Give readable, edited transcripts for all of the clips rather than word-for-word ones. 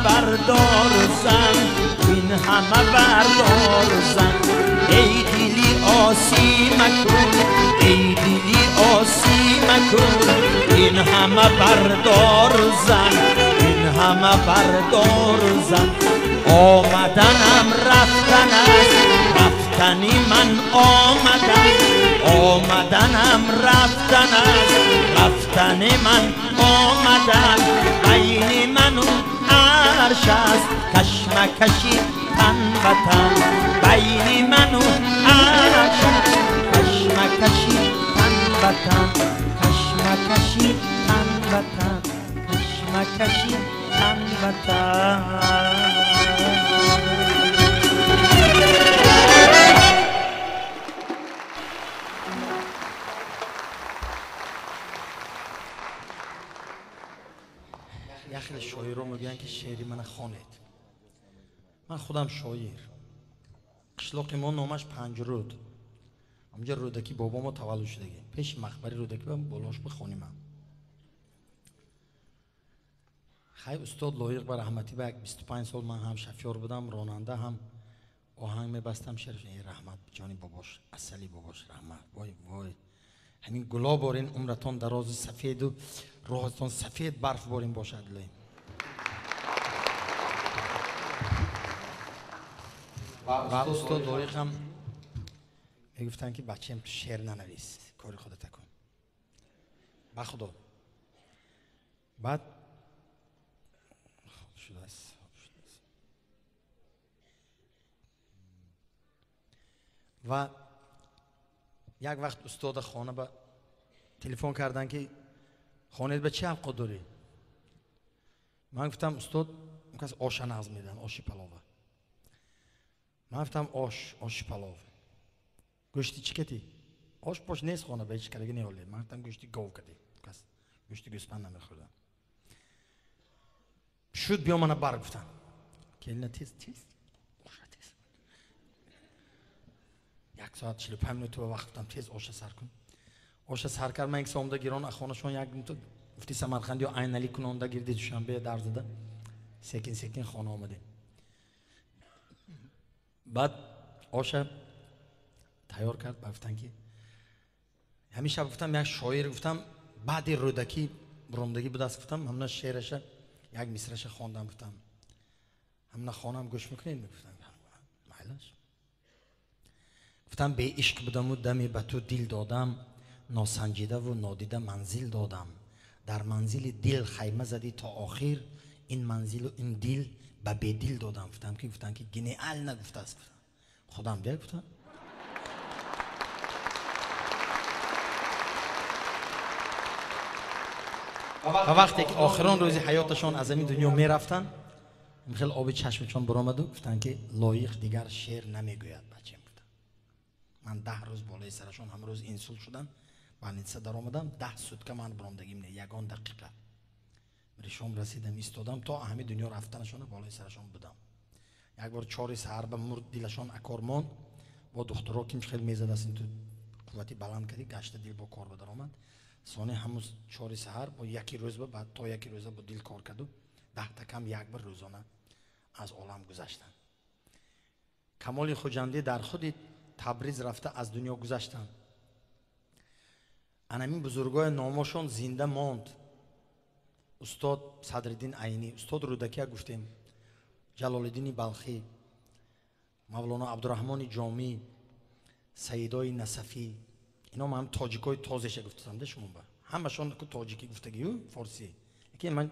بردار زن این همه بردار زن ای دلی آسی مکن ای دلی آسی مکن این همه بردار زن این همه بردار زن آمدنم رفتن است رفتنی من آمدم آمدنم رفتن است رفتن من آمدم بین من و عرش است کشمکشی تن و تن بین من و عرش است کشمکشی تن و تن کشمکشی تن و تن کشمکشی تن و تن خیلی شاعرها میگن که شعری من خوانید. من خودم شاعر قشلاق ما نامش پنجرود همونجا رودکی بابا ما تولد شدگی پیش مقبره رودکی بالاش بخونیم هم خیلی استاد لایق بر رحمتی به 25 سال من هم شفیار بودم راننده هم آهنگ میبستم شرف ای رحمت جانی باباش اصلی باباش رحمت وای وای همین گلاب بارین عمرتان دراز سفید و راهتان سفید برف بارین باشد لیم و استاد لایق هم میگفتن که بچه‌ام تو شعر ننویس کار خودت کن با خدا بعد شده است و یک وقت استاد خانه به تلفن کردن که خانه به چه علاقه داری؟ من گفتم استاد کس آش نظم میدن آش پلاو من گفتم آش پلاو گوشتی چی کتی؟ آش پاش نیست خانه به هیچ کلگی نیالی من گفتم گوشتی گاو کتی کس گوشتی گوسفند نمیخوردم شد بیا منو بر گفتم کلینه تیز یک ساعت 45 منوت تو وقت گفتم تیز آش سر کن آش سر کرد من یک سامده گیران خانهشون یک منوت گفتی سمرقند یا عین علی کننده گیردی دوشنبه در زده سکین خانه آمده بعد آش تیار کرد گفتن که همیشه گفتم یک شاعر گفتم بعد رودکی برامدگی بود است گفتم همون شعرش یک مصرعش خواندم گفتم همون خانم گوش میکنین گفتم مایلش گفتم به عشق بودم و دمی به تو دل دادم ناسنجیده و نادیده منزل دادم در منزل دل خیمه زدی تا آخر این منزل و این دل به بدل دادم گفتم که گنیال نگفته است خودم بیا گفتم و وقتی که آخران روزی حیاتشان از این دنیا می رفتن خیلی آب چشمشان برآمد و گفتن که لایق دیگر شعر نمیگوید بچه بودم من 10 روز بالای سرشون هم روز اینسول شدن بانیتسه در آمدم 10 سوتکه من برامدگیم نه یگان دقیقه شام رسیدم ایستادم تا همه دنیا رفتنشون بالای سرشون بودم یک بار 4 سحر به مرد دلشان اکارمان با دخترها که خیلی میزد است تو قوتی بلند کردی گشت دل با کار بدر آمد سانه هموز 4 سحر با یکی روز بعد تا یکی روز با دل کار کرد و 10 کم یک بار روزانه از عالم گذشتن کمال خوجندی در خود تبریز رفته از دنیا گذشتن انمین بزرگای نامشون زنده ماند استاد صدرالدین عینی استاد رودکی گفتیم جلال الدین بلخی مولانا عبدالرحمن جامی سیدای نصفی اینا هم تاجیکای تازه‌ش گفتم ده شما با همشون که تاجیکی گفتگی و فارسی یکی من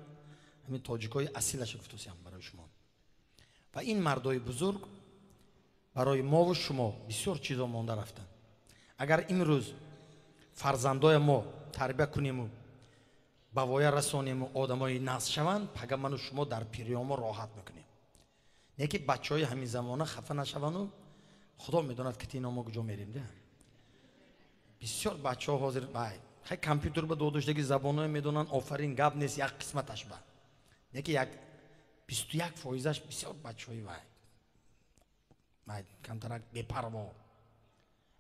همین تاجیکای اصیلش گفتم برای شما و این مردای بزرگ برای ما و شما بسیار چیزا مانده رفتن اگر امروز فرزندای ما تربیت کنیم و ба воя расонем одамои насл шаванд, пага ману шумо дар пириёмо роҳат мекунем. Не ки бачаҳои ҳамин замона хафа нашаванду худо медонад ки тино мо куҷо мерем да. Бисёр бачаҳо ҳозир хай компютер ба додуштаги забонҳое медонанд, офарин гап нест, як қисматаш ба. Не ки як 21%-аш бисёр бачаҳои вай камтарак бепарво.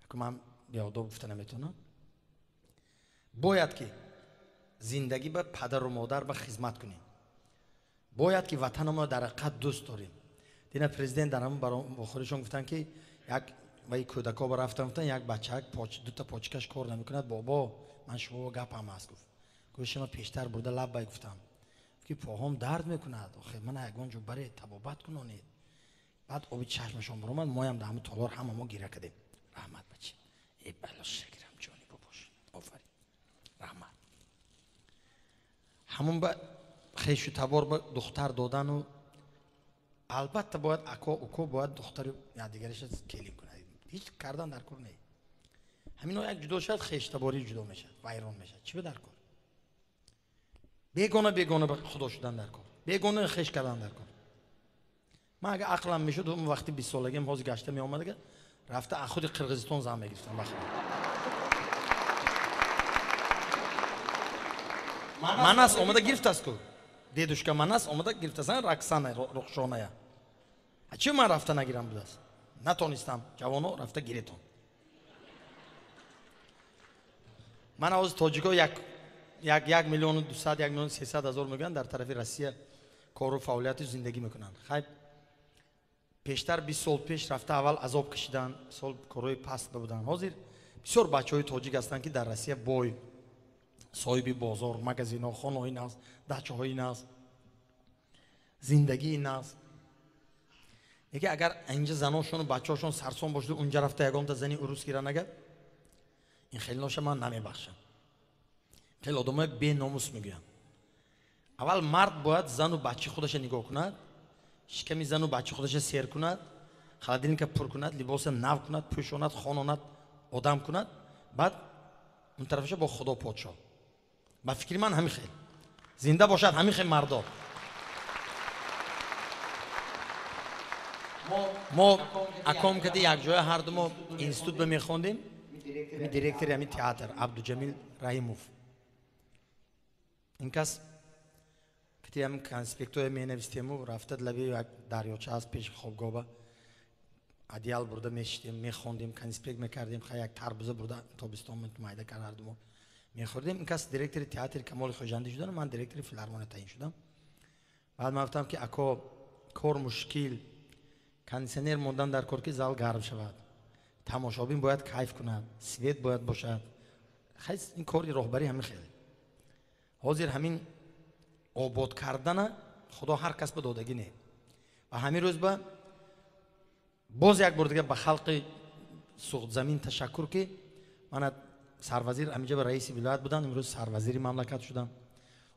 Ако ман беодоб гуфта наметонам. Бояд ки зиндагӣ ба падару модар ба хизмат кунем. Бояд ки ватанамро дар ҳақиқат дӯст дорем. Дина президент дар ҳамон бо худашон гуфтанд ки як ваи кӯдако ба рафтан гуфтанд як бачак дута почкаш кор намекунад. Бобо ман шумо гапам аст гуфт. Гӯши ман пештар бурда лаббай гуфтам ки поҳом дард мекунад. Охе ман ягон ҷо баре табобат кунонед. Баъд оби чашмашон баромад, моям дар ҳамин толор ҳама мо гира кардем. Раҳмат бачи. Бало шакирам ҷони бобош. Офарин. Раҳмат. ҳамон ба хешу табор ба духтар додану албатта бояд ако уко бояд духтари якдигараша келин кунад. Ҳеч кардан дар кор не. ҳамино як ҷудо шад, хештаборӣ ҷудо мешад, вайрон мешад. Чӣ ба дар кор? Бегона ба худо шудан дар кор. Бегона хеш кардан дар кор. ман агар ақлам мешуд ум вақти 20 солагим ҳозир гашта меомад, рафта аз худи Қирғизистон зам мегирифтам ба худо. манас омада гирифтаст ку. Дедушка манас омада гирифтасан Роксана Рухшоная. Чӣ ман рафта нагирам будааст? Натонистам. Ҷавоно рафта гиритон. ман ҳозир тоҷико 1,200,000 1,300,000 мегӯянд дар тарафи Россия кору фаъолияти зиндагӣ мекунанд. Хай пештар 20 сол пеш рафта аввал азоб кашидан, сол корҳои паст буданд. Ҳозир бисёр бачаҳои тоҷик ҳастанд ки дар Россия бой соҳиби бозор, магазинҳо, хонаҳои наз, дачаҳои наз, зиндагии наз. Яке агар инҷа заношону бачаҳошон сарсон бошаду унҷа рафта ягонта зани урус гира нагад, ин хеле ноша ман намебахшам. хеле одамои беномус мегӯянд. аввал мард бояд зану бачаи худаша нигоҳ кунад, шиками зану бачаи худаша сер кунад, холодильника пур кунад, либоса нав кунад, пӯшонад, хононад, одам кунад, баъд он тарафаша бо худо подшоҳ. ба фикри ман ҳамин хел зинда бошад, ҳамин хел мардо. мо аком кади якҷоя ҳарду мо институт ба мехондем. директори ҳамин театр Абдуҷамил Раҳимов. ин кас кати ҳамин конспектоя менавистему, рафта лаби як дарёча аст пеши хобгоба. адиял бурда мешидем, мехондем, конспект мекардем, хай як тарбуза бурда тобистон майда кард ҳарду мо мехӯрдем. ин кас директори театри Камоли Хоҷандӣ шуданд, ман директори филармония таъин шудам. баъд ман гуфтам ки ако кор мушкил, кондитсионер мондан дар кор ки зал гарм шавад, тамошобин бояд кайф кунад, свет бояд бошад. хай ин кори роҳбарӣ ҳамин хеле. ҳозир ҳамин обод кардана худо ҳар кас ба додагӣ не. ва ҳамин рӯз ба боз як бор дига ба халқи суғдзамин ташаккур ки мана сарвазир аминҷа ба раиси вилоят буданд, имрӯз сарвазири мамлакат шудам.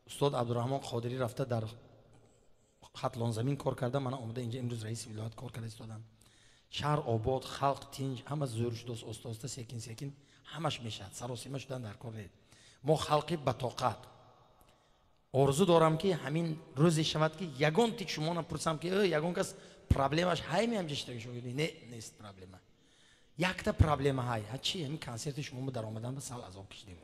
устод Абдураҳмон Қодирӣ рафта дар хатлонзамин кор карда, мана омада инҷа имрӯз раиси вилоят кор карда истодам. шаҳр обод, халқ тинҷ, ҳама зӯр шудааст, оста секин секин ҳамаш мешад, саросима шудан дар кор не. мо халқи ба тоқат. орзу дорам ки ҳамин рӯзе шавад ки ягон тик шумо напурсам ки ягон кас проблемаш ҳай меам ҷаштаги шумо. Не, нест проблема. якта проблема ҳай. Ҳачи ҳамин консерти шумо дар омадан ба сал азоб кашидем.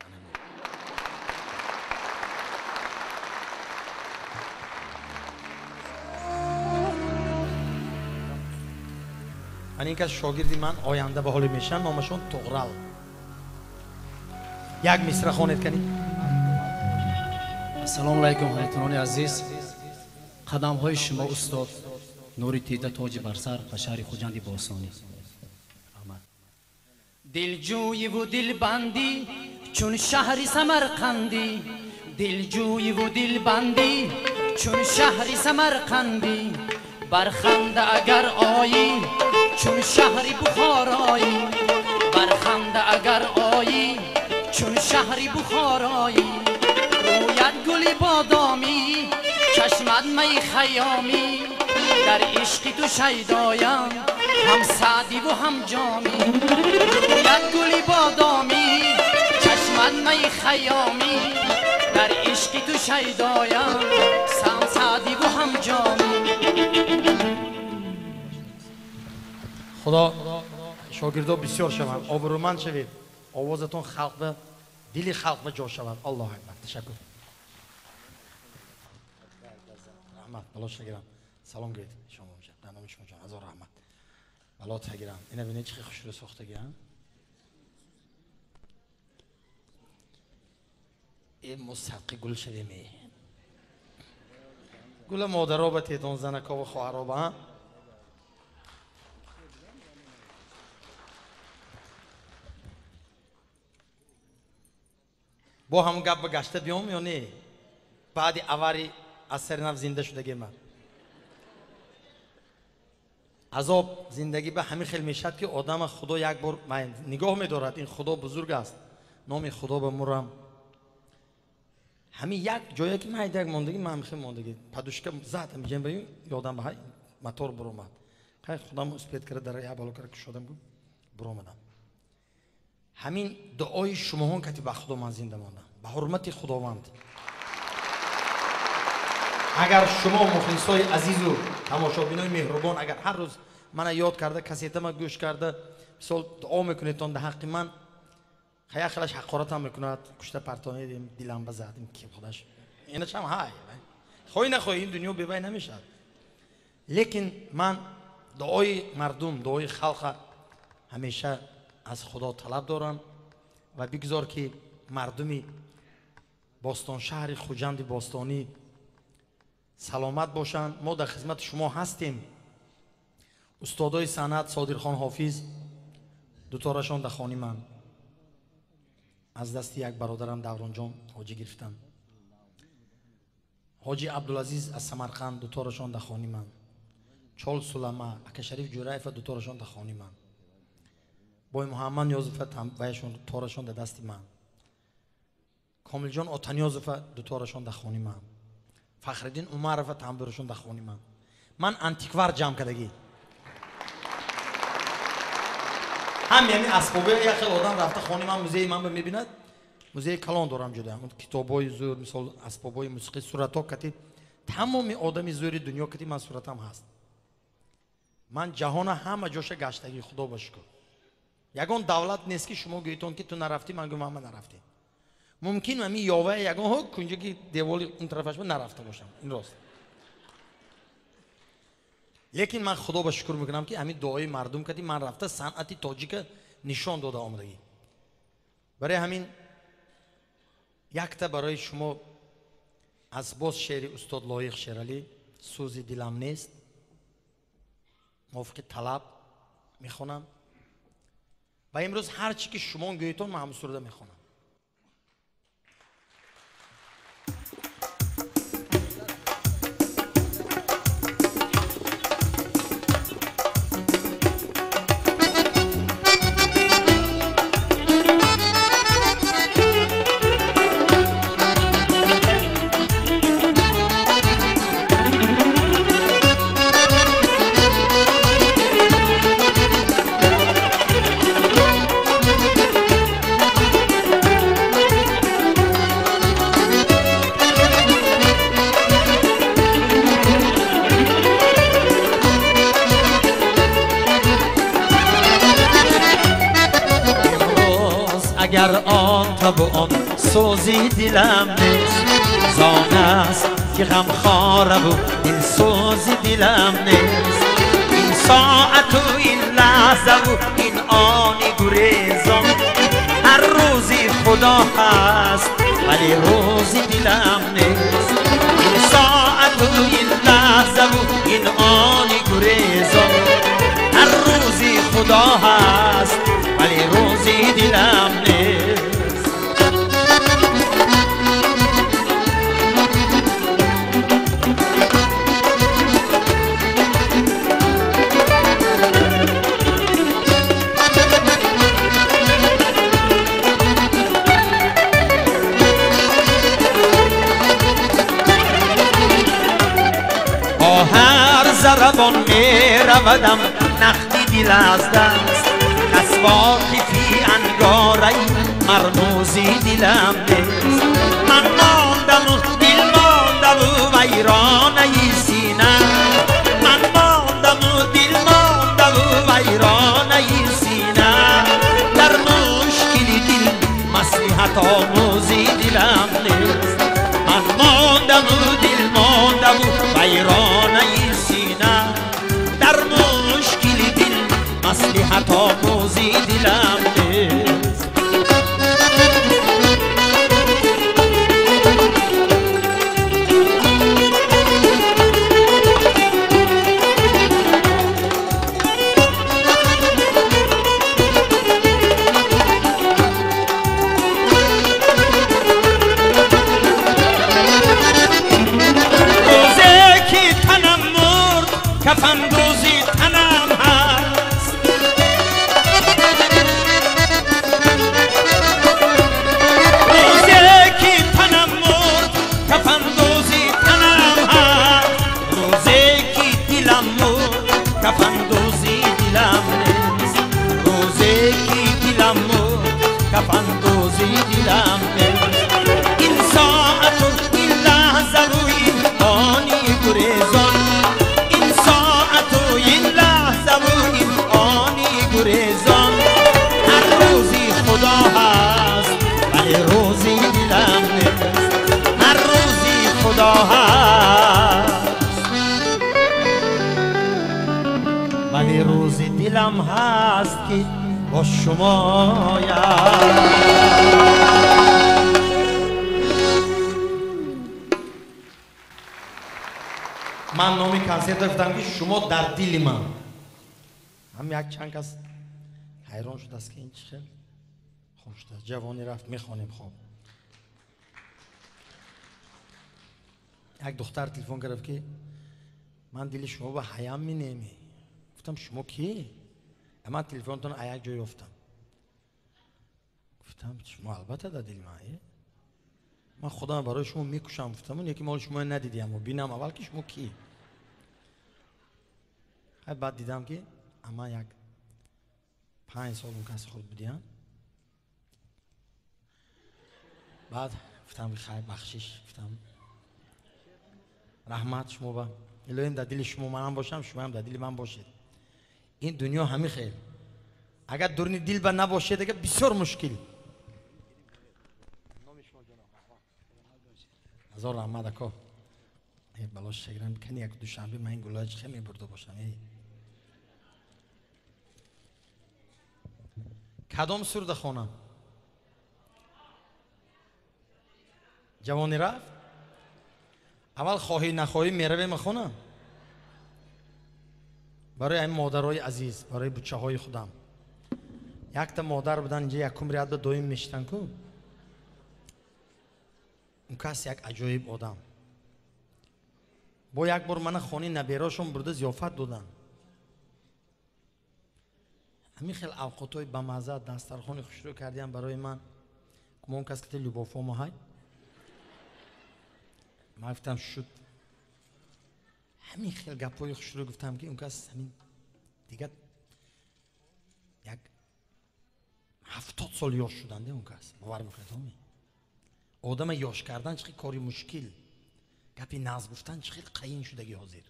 ман ин кас шогирди ман оянда ба ҳоле мешан, номашон Туғрал. як мисра хонед канед. ассалому алайкум ҳамватанони азиз. қадамҳои шумо устод нури тида тоҷи бар сар ба шаҳри Хоҷанди ба осонӣ. дилҷӯиву дилбандӣ чун шаҳри Самарқандӣ, дилҷӯиву дилбандӣ чун шаҳри Самарқандӣ, барханда агар оӣ чун шаҳри Бухороӣ, барханда агар оӣ чун шаҳри Бухороӣ. رویت گلی بادامی چشمت می خیامی، در عشق تو شیدایم هم سعدی و هم جامی. رویت گلی بادامی چشمت می خیامی، در عشقی تو شیدایم سم سعدی و هم جامی. خدا شاگردان بسیار شوند، آبرومند شوید، آوازتون خلق به دل خلق به جا شود. الله اکبر. تشکر. رحمت بلا شگرم سلام گرید شما میشه در نام شما جان هزار رحمت بلا تگیرم. اینا ببینید چه خوش رو ساختگی ها. این مستحق گل شدیم. گل مادرها به تیتون زنکا و خواهرها به هم با هم گپ به گشته بیام یا نه؟ بعد اواری از سر نف زنده شدگی من عذاب زندگی به همین خیلی میشد که آدم خدا یک بار نگاه میدارد این خدا بزرگ است نام خدا به مرم همین یک جایی که من یک ماندگی من خیلی ماندگی پدوشکه زد میگم بریم یادم به موتور برآمد خیلی خودم اسپید کرد در یا بالا کرد که شدم برآمدم. همین دعای شما ها که به خدا من زنده ماندم به حرمت خداوند. اگر شما مخلصای عزیز و تماشابینای مهربان اگر هر روز من یاد کرده کسیتم گوش کرده مثال دعا میکنید در حق من خیلی خیلیش حقارت هم میکند کشته پرتانه دیلم بزدیم که خودش اینه چم های خواهی نخواهی این دنیا ببای نمیشد. لیکن من دعای مردم دعای خلق همیشه از خدا طلب دارم و بگذار که مردمی باستان شهر خوجند باستانی سلامت باشند. ما در خدمت شما هستیم. استادای صنعت صادرخان حافظ دوتارشان در خانه من از دست یک برادرم دوران جان حاجی گرفتم. حاجی عبدالعزیز از سمرقند دوتارشان در خانه من. چال سلمه اکا شریف جورایف دوتارشان در خانه من. بای محمد نیازفت هم ویشون دوتارشان در دست من. کامل جان آتنیازفت دوتارشان در خانه من. فخردین عمرفت هم برشون در خانه من انتیکوار جمع کردگی هم یعنی اسبابه یک خیلی آدم رفته خانه من موزه من میبیند موزه کلان دارم جدا اون کتابای زور مثال اسبابای موسیقی صورت ها کتی تمام آدمی زوری دنیا کتی من صورتم هست. من جهان همه جاش گشتگی خدا باشکر. یگان دولت نیست که شما گویتون که تو نرفتی من گویم من نرفتی. ممکن من یاوه یگان ها کنجا که دیوالی اون طرفش من نرفته باشم این راست. لیکن من خدا با شکر میکنم که همین دعای مردم کردی من رفته صنعتی تاجیک نشان داده آمدگی. برای همین یک تا برای شما از باز شعر استاد لایق شیرالی سوزی دلم نیست موافق طلب میخونم و امروز هر چی که شما گویتون من هم سروده میخونم. اگر آن طبعان سوزی دلم نیست زان است که غم خاره و این سوزی دلم نیست این ساعت و این لحظه و این آنی گریزم هر روزی خدا هست ولی روزی دلم نیست این ساعت و این لحظه و این آنی گریزم هر روزی خدا هست ولی روزی دلم نیست. با هر ضربان می رودم نختی دل از دست از واقفی انگاره مرموزی دلم نیست من مانده ماندم و دل ماندم و ویرانه سینه من ماندم و دل ماندم و ویرانه سینه در مشکل دل مصلحت آموزی دلم نیست من ماندم و دل ماندم و ویرانه سینه در مشکل دل مصلحت آموزی دلم نیست کفن دوزی تنم هست روزی که تنم مرد کفن دوزی تنم هست روزی که دلم مرد کفن دوزی دلم نیست روزی که دلم مرد کفن دوزی دلم نیست این ساعت و این لحظه و این آنی گریزان گریزان هر روزی خدا هست ولی روزی دلم نیست هر روزی خدا هست ولی روزی دلم هست که با شما من نامی کنسرت گفتم که شما در دل من هم یک چند کس حیران شده است که این چه خیلی خوش است جوانی رفت میخوانیم خواب یک دختر تلفن گرفت که من دل شما به حیام می نمی گفتم شما کی؟ من تلفنتون یک جای افتم گفتم شما البته در دل من خودم برای شما میکشم گفتم اون یکی مال شما ندیدیم و بینم اول که شما کی؟ بعد دیدم که اما یک 5 سال اون کس خود بودیم بعد گفتم خیر بخشش گفتم رحمت شما با الهیم در دل شما منم باشم شما هم در دل من باشید این دنیا همین خیر اگر درنی دل با نباشه دیگه بسیار مشکل هزار رحمت اکا بلاش شگرم کنی یک دوشنبه من این گلاج خیلی برده باشم کدام سرده خانم جوانی رفت اول خواهی نخواهی میرویم خانم برای این مادرای عزیز برای بچه های خودم یک تا مادر بودن اینجا یک کمری عدد دویم میشتن کو اون کس یک عجایب آدم با یک بار من خانه نبیراشون برده زیافت دادن همین خیلی اوقاتای بمزه دسترخوان خوشرو کردیم برای من که اون کس که لبافا ما های من گفتم شد همین خیلی گپای خوشرو گفتم که اون کس همین دیگه یک 70 سال یاش شدنده اون کس باور میکنید همین آدم یاش کردن چقدر کاری مشکل گپی ناز گفتن چقدر قین شدگی حاضر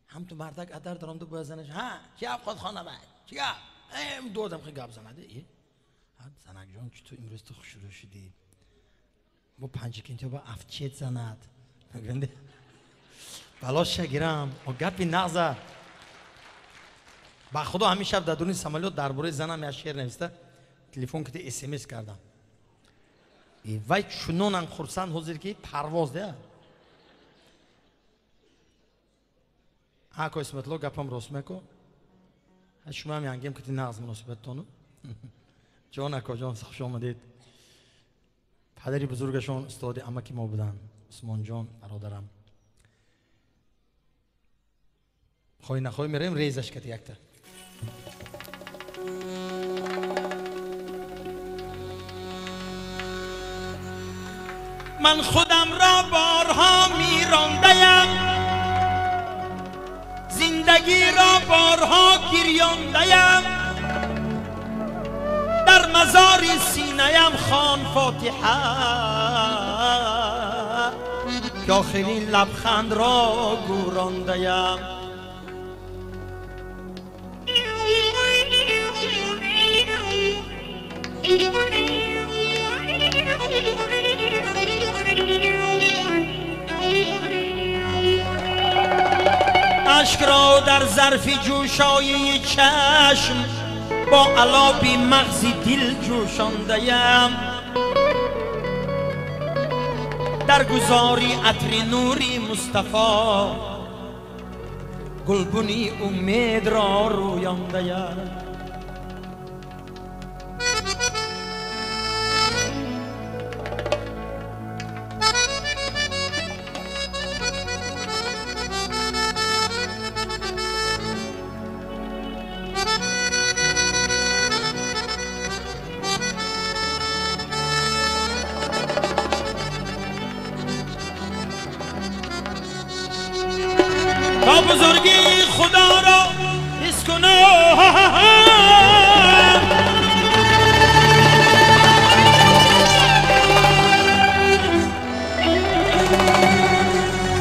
هم تو مردک ادر دارم تو باید زنش ها چی افقاد خانه باید چی گپ دو آدم خیلی گپ زنده زنک جان چی تو امروز تو خوشرو شدی با 5 کنتی با افچیت زند بلا شگرم و گپی نازه با خدا همین شب در دورین سمالیات درباره زنم یا شعر نوشته تلفن کتی اسمس کردم وای چنون خرسند حاضر که پرواز ده آکو اسمت لو گپم راست میکو شما هم یانگیم کتی ناز مناسبت تونو جان اکو جان خوش آمدید پدری بزرگشون استاد امکی ما بودن عثمان جان برادرم خواهی نخواهی میریم ریزش کتی یک تا من خودم را بارها میرانده‌ام زندگی را بارها گریانده‌ام در مزار سینه‌ام خوان فاتحه که آخرین لبخند را گورانده‌ام. اشک را در ظرفی جوشای چشم با علابی مغزی دل جوشانده‌ام. در گذاری عطر نوری مصطفی گلبنی امید را رویانده‌ام. تا بزرگی خدا را حس کنم،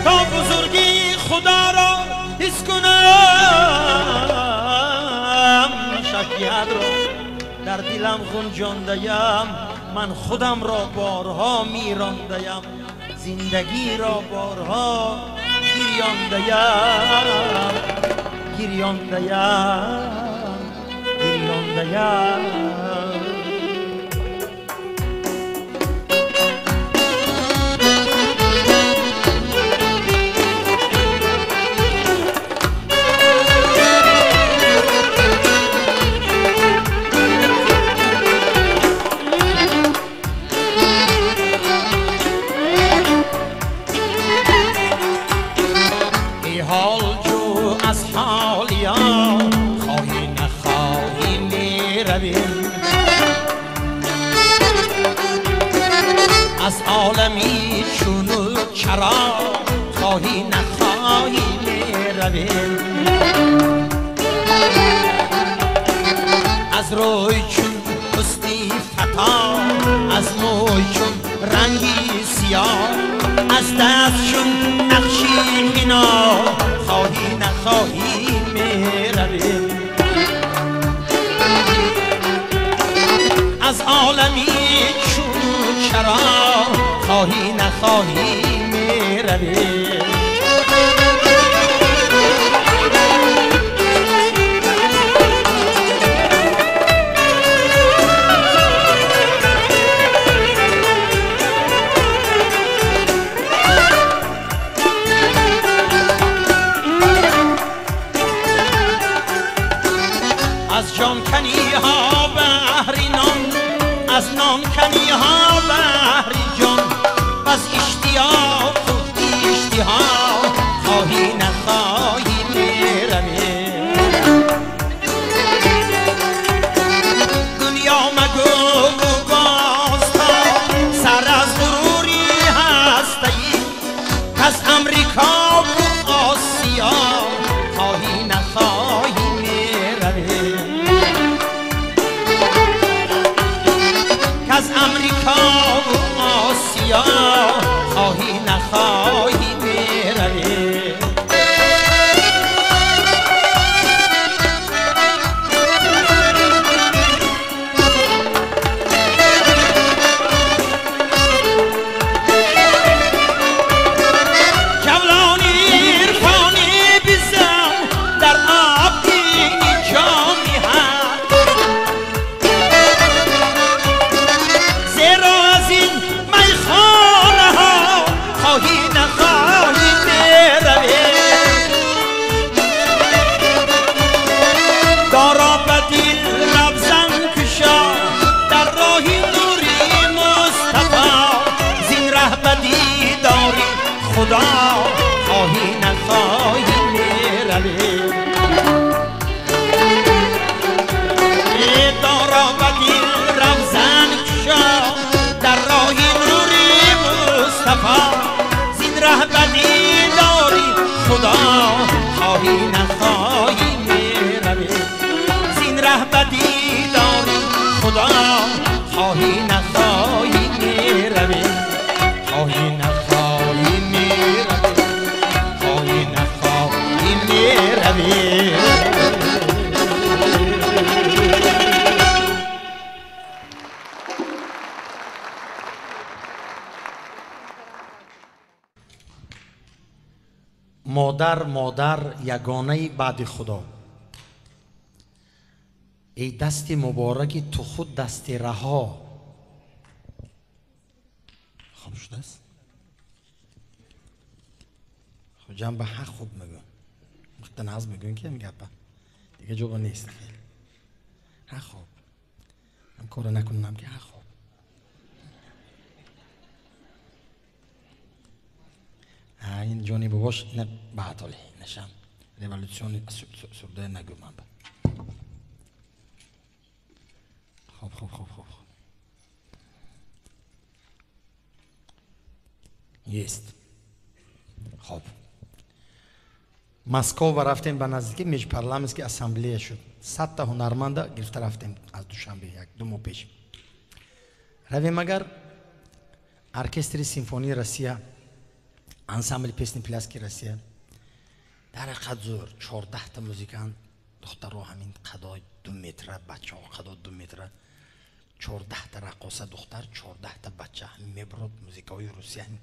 تا بزرگی خدا را حس کنم، شکیت را در دلم گنجانده‌ام. من خودم را بارها میرانده‌ام، زندگی را بارها گریانده‌ام. حال جو از حالیان خواهی نخواهی میرویم، از عالمی چونو چرا خواهی نخواهی میرویم، از روی چون پستی فتا، از موی چون رنگی سیاه، از دست چون نقشی حنا خواهی نخواهی میرویم، از عالمی چون چرا خواهی نخواهی میرویم. از جان کنی ها بهری نان، از نان کنی ها بهری جان، از اشتیاق و اشتها خواهی نخواهی میرویم. دنیا مگو باز تا سر از غروری هستی، از امریکا و آسیا خواهی نخواهی از امریکا و آسیا خواهی نخواهی میرویم. جولانی عرفانی بزن در آب دینی جامی هست، زیرا از این میخانه ها خواهی نخواهی میرویم. دارا بدیل ربزن کشا در راهی نوری مصطفی، زین ره بدی داری خدا خواهی نخواهی میرویم. دارا بدیل ربزن کشا در راهی نوری مصطفی، زین ره بدی داری خدا خواهی نخواهی میرویم. زین ره بدی داری خدا شوی مادر مادر یگانه بعد خدا، ای دست مبارکی تو خود دست رها. خوب شده است؟ خب جنبه حق خوب میگن، وقت ناز میگن که میگه با دیگه جواب نیست. حق خوب هم کار نکنم که حق خوب. این جونی باباش نه بعدالی نشم رولوسیون سرده نگو من با. خوب یست. خب مسکو و رفتیم به نزدیکی میج پارلمانسکی اسامبله شد. 100 تا هنرمند گرفته رفتیم از دوشنبه یک دو ماه پیش. رویم اگر ارکستر سیمفونی روسیه، انسامبل پیسنی پلاسکی روسیه در قدر 14 تا موزیکان، دخترها همین قدای 2 متر، بچه ها قدای 2 متر، 14 تا رقاصه دختر، 14 تا بچه همین میبرد موزیکای روسیه، همین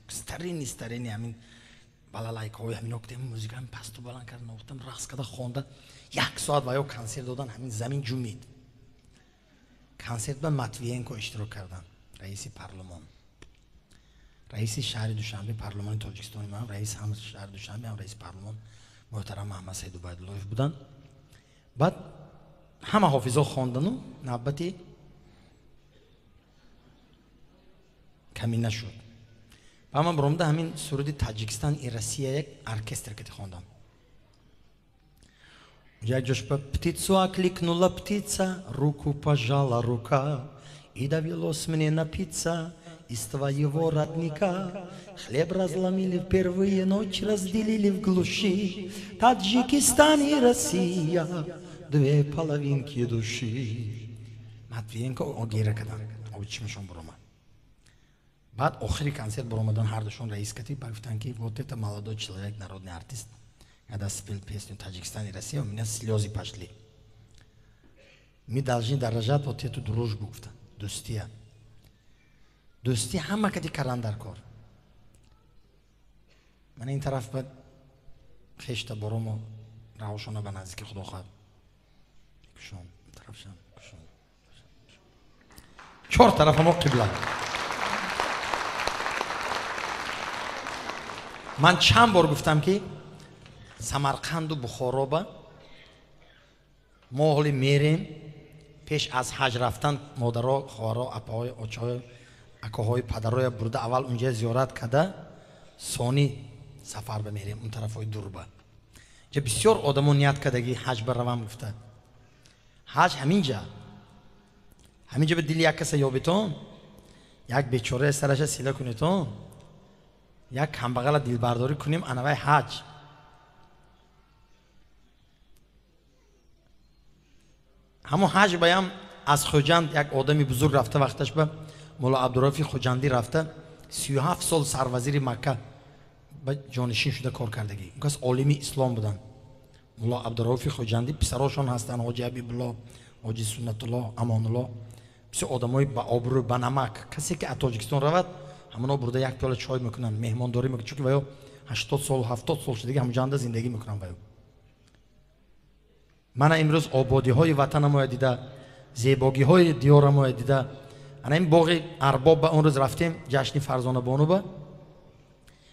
استرینی همین بالالایک های همین وقتی موزیک همین پستو بلند کردن، وقتم رقص کرده خونده 1 ساعت و یا کنسرت دادن، همین زمین جومید. کنسرت با ماتویینکو اشتراک کردن، رئیس پارلمان، رئیس شهر دوشنبه پارلمان تاجیکستان، من رئیس هم شهر دوشنبه هم رئیس پارلمان محترم محمد سید عبیدالله بودن. بعد همه حافظا خواندن و نوبتی کمی نشد. و من برام ده همین سرودی تاجیکستان ای روسیه یک ارکستر که خواندم. یک جوش по птицу окликнула птица, руку пожала рука, и довелось мне напиться из твоего родника. Хлеб разломили впервые, ночь разделили в глуши. Таджикистан и Россия, 2 половинки души. Матвиенко огира кадан, обичмешон брома. بعد آخری کنسرت برآمدن هر دوشون رئیس کتیب گفتن که вот это молодой человек, народный артист, когда спел песню Таджикистан и Россия, у меня слезы пошли. Мы должны дорожать вот эту дружбу, دوستیه. دوستی همه کتی کردن در کار. من این طرف باید خشت برام و روشانه به نزدیک خدا خواهد کشون طرف شم کشون 4 طرف ما قبله. من چند بار گفتم که سمرقند و بخارا با ما حالی میریم پیش از حج رفتن مادرها، خواهرها، اپاهای، آچهای، اکاهای، پدرهای برده اول اونجا زیارت کرده ثانی سفر بمیریم اون طرف های دور با. جا بسیار آدمو نیت کردگی حج بروم گفته. حج همینجا به دل یک کسی یابیتون، یک بیچاره سرش سیله کنیتون، یک کمبغل دل برداری کنیم انوای حج. همون حج بایم از خوجند یک آدمی بزرگ رفته وقتش به مولا عبدالرافی خوجندی رفته 37 سال سروزیر مکه به جانشین شده کار کردگی. اون کس عالمی اسلام بودن. مولا عبدالرافی خوجندی پسراشون هستن حاجی حبیب الله، حاجی سنت الله، امان الله، بسیار آدمای با آبرو با نمک. کسی که از تاجیکستان رود همونا برده یک پیاله چای میکنن، مهمانداری میکنن، چون که ویا 80 سال 70 سال شده همونجا زندگی میکنن. ویا من امروز آبادی های وطنم دیده، زیباگی های دیارم دیده. انا این باغ ارباب به اون روز رفتیم جشن فرزانه بانو با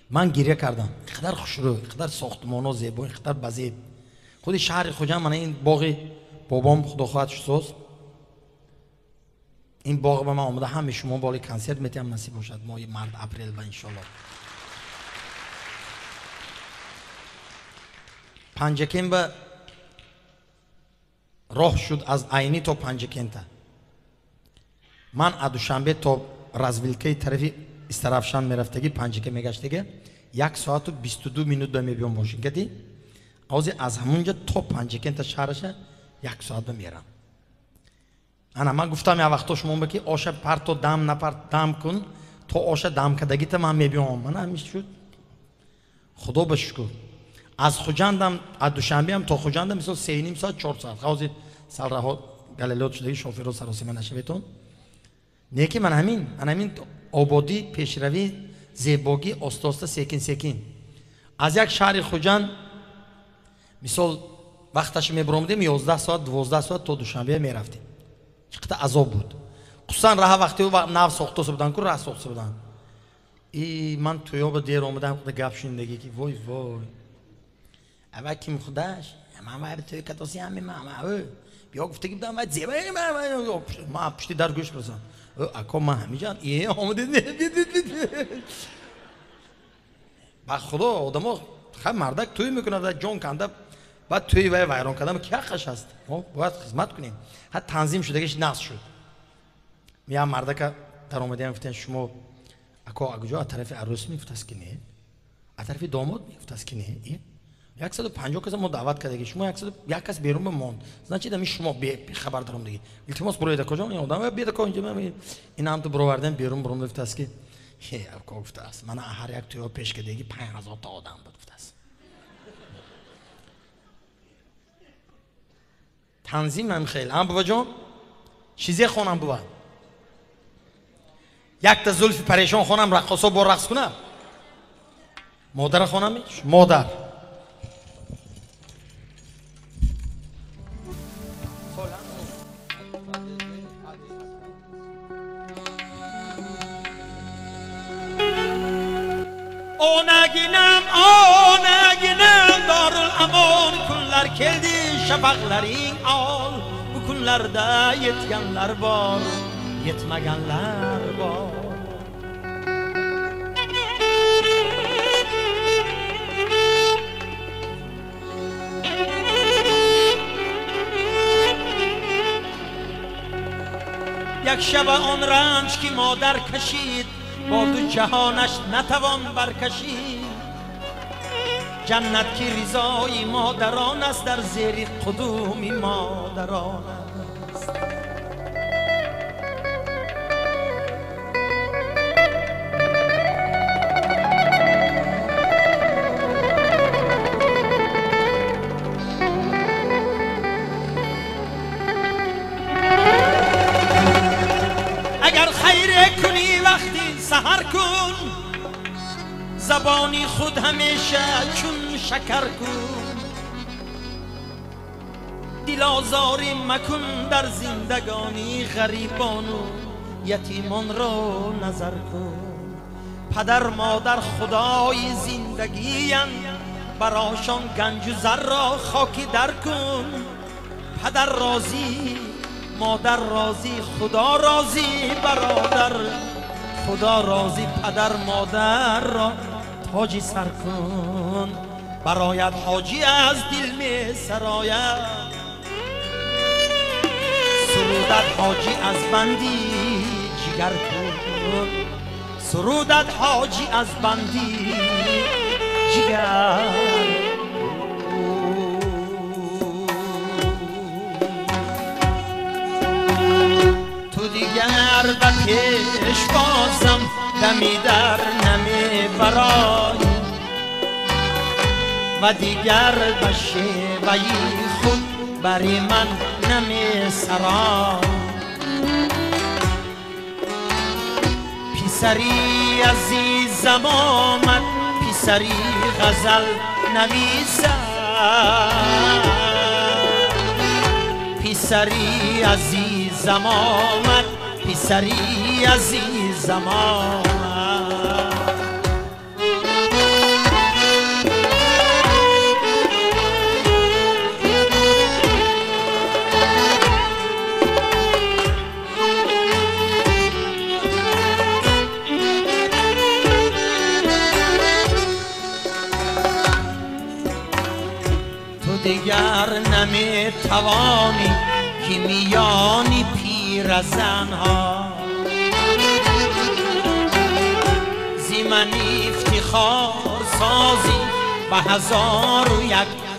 من گریه کردم. خدر خوشرو، خدر ساختمان ها زیبا، خدر بزید. خود شهر خوجند من این باغ بابام خدا خواهد ساز. این باغ به من آمده همه شما بالی کنسرت میتیم نصیب باشد ماه مارس اپریل و انشالله. پنجکین به راه شد از عینی تا پنجکین تا. من از دوشنبه تا رزویلکی طرفی استرافشان میرفتگی پنجکین میگشتگی 1 ساعت و 22 منوت به میبیام باشین کدی از همونجا تا پنجکین تا شهرش 1 ساعت به میرم. انا من گفتم یا وقتا شما بکی آش پرت و دم نپرت دم کن تا آش دم کدگی تا من میبیام. من همیشه شد خدا بشکر از خوجندم از دوشنبه هم تا خوجندم مثلا 3.5 ساعت 4 ساعت خوازی سال راه گلالات شده شوفر رو سراسی من نشویتون نه که من همین آبادی پیشروی زیباگی آستاسته سیکین از یک شهر خوجند مثال وقتش میبرامدیم 11 ساعت 12 ساعت تا دوشنبه میرفتیم چقدر عذاب بود خصوصا راه وقتی و ناو ساخته بودن که راه ساخته بودن من توی آب دیر آمدم خود گپ شنیدگی که وای اول کیم خودش من توی کتاسی همین بیا گفته که بودم زیبا من پشتی در گوش برسم اکا من همیجان آمده با خدا آدم ها خیلی مردک توی میکنه و جان کنده بعد توی ویران کردم که حقش هست باید خدمت کنیم حتی تنظیم شدگیش نقص شد میام مردک در آمده هم گفتن شما اکا اگجا از طرف عروس میگفت که نه از طرف داماد میگفت که نه 150 کس ما دعوت کرده شما یک کس بیرون بماند значит دمی شما خبر دارم دیگه التماس برو اید کجا این آدم بیاد کجا اینجا این هم تو برو وردن بیرون گفت است که اکا گفته است من هر یک توی پیش کردگی 5000 تا آدم بود گفته است تنظیم هم خیلی بابا جان چیزی خونم بابا یک تا زلف پریشان خونم رقصا با رقص کنه مادر خونم مادر Onaginem darul aman kunlar keldi şafaqlaring ol bu kunlarda yetganlar bor yetmaganlar bor یک شب آن رنج که مادر کشید با دو جهانش نتوان برکشید جنت که رضای مادران است در زیر قدوم مادران است اگر خیر کنی وقتی سحر کن زبانی خود همیشه چون شکر کن دل آزاری مکن در زندگانی غریبان و یتیمان را نظر کن پدر مادر خدای زندگی براشان گنج و زر را خاکی در کن پدر راضی مادر راضی خدا راضی برادر خدا راضی پدر مادر را تاجی سر کن برایت حاجی از دل می سراید سرودت حاجی از بندی جگر کن سرودت حاجی از بندی جگر تو دیگر به پیش بازم دمی در نمی برای و دیگر به شیوهی خود بری من نمی سرای پیسری عزیزم آمد پیسری غزل نویسد پیسری عزیزم آمد پیسری عزیزم آمد دیگر نمی توانی که میانی پیرزنها زیمن افتخار سازی به 1001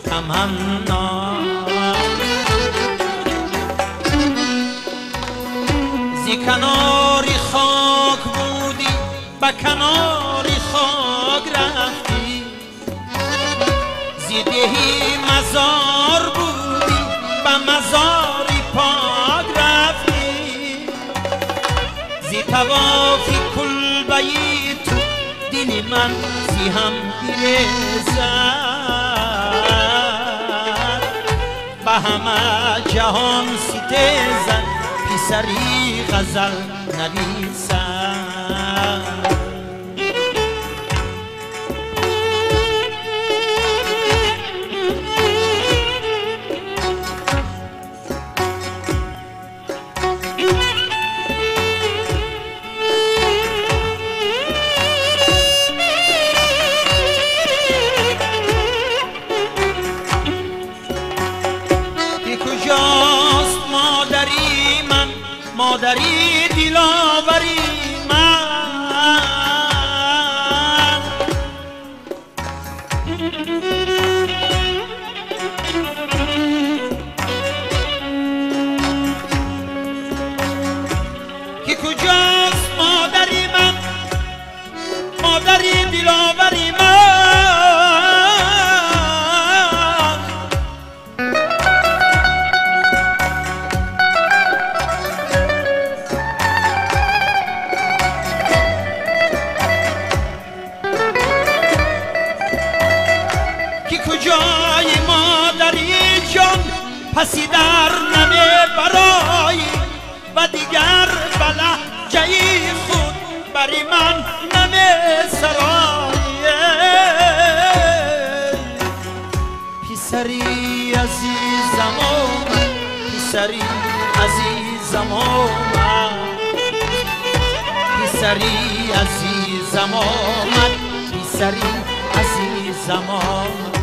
تمنا زی کناری خاک بودی به کناری خاک رفتی دیدهی مزار بودی با مزاری پاک رفتی زی توافی کلبهی تو دینی من زی هم بیرزد با همه جهان ستیزد پیسری غزل نویسد مادری دلاوری من که کجاست مادری من مادری دلاوری من پسی در نمی برای و دیگر بلهجهی خود بری من نمی سرای پیسری عزیزم آمد پیسری عزیزم آمد پیسری عزیزم آمد پیسری عزیزم آمد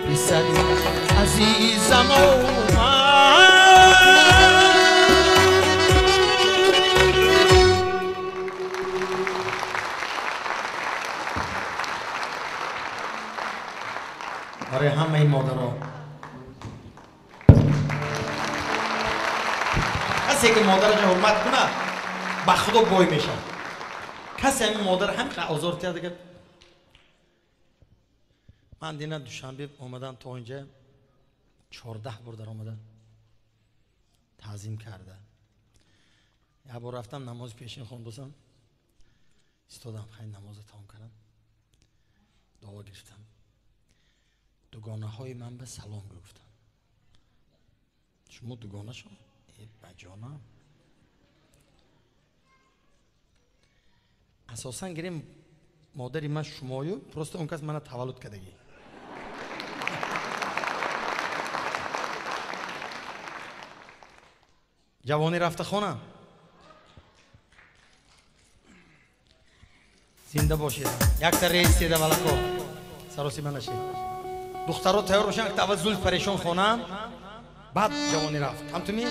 پیسری عزیزم آمد برای همه این مادرها کسی که مادرش حرمت کنه به خدا بای میشه کسی همین مادر همین آزار کرده که من دینا دوشنبه اومدم تا اینجا 14 بار در اومدم تعظیم کرده یه بار رفتم نماز پیشین خوندم استادم خیلی نماز تمام کردم دعا گرفتم دوگانه های من به سلام گفتم شما دوگانه شما بجانم اساسا گریم مادری من شمایو پروست اون کس من تولد کردگی جوانی رفته خونه زنده باشید یک تا رئیس دیده ولکو سروسی من نشید دخترها تیار باشن که اول زلف پریشان خونه بعد جوانی رفت همتونی